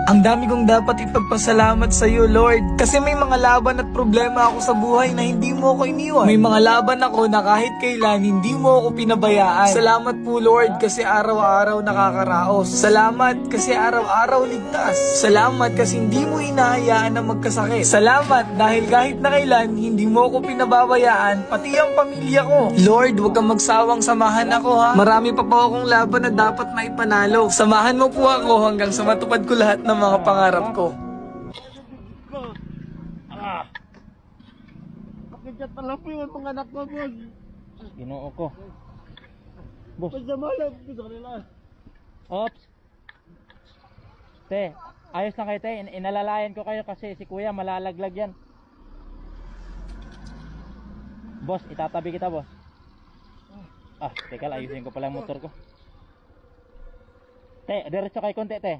Ang dami kong dapat ipagpasalamat sa iyo, Lord. Kasi may mga laban at problema ako sa buhay na hindi mo ako iniwan. May mga laban ako na kahit kailan hindi mo ako pinabayaan. Salamat po, Lord, kasi araw-araw nakakaraos. Salamat kasi araw-araw ligtas. Salamat kasi hindi mo hinahayaan na magkasakit. Salamat dahil kahit na kailan hindi mo ako pinababayaan, pati ang pamilya ko. Lord, huwag kang magsawang samahan ako, ha. Marami pa po akong laban na dapat maipanalo. Samahan mo po ako hanggang sa matupad ko lahat ng mga pangarap ko. Pakichat pala po yung mga anak ko, boss. Ginoo ko. Boss. Pagdamalag ko sa kanila. Ops. Te, ayos na kayo te. Inalalayan ko kayo kasi si kuya malalaglag yan. Boss, itatabi kita, boss. Teka lang, ayusin ko pala ang motor ko. Te, diretso kayo konti, te.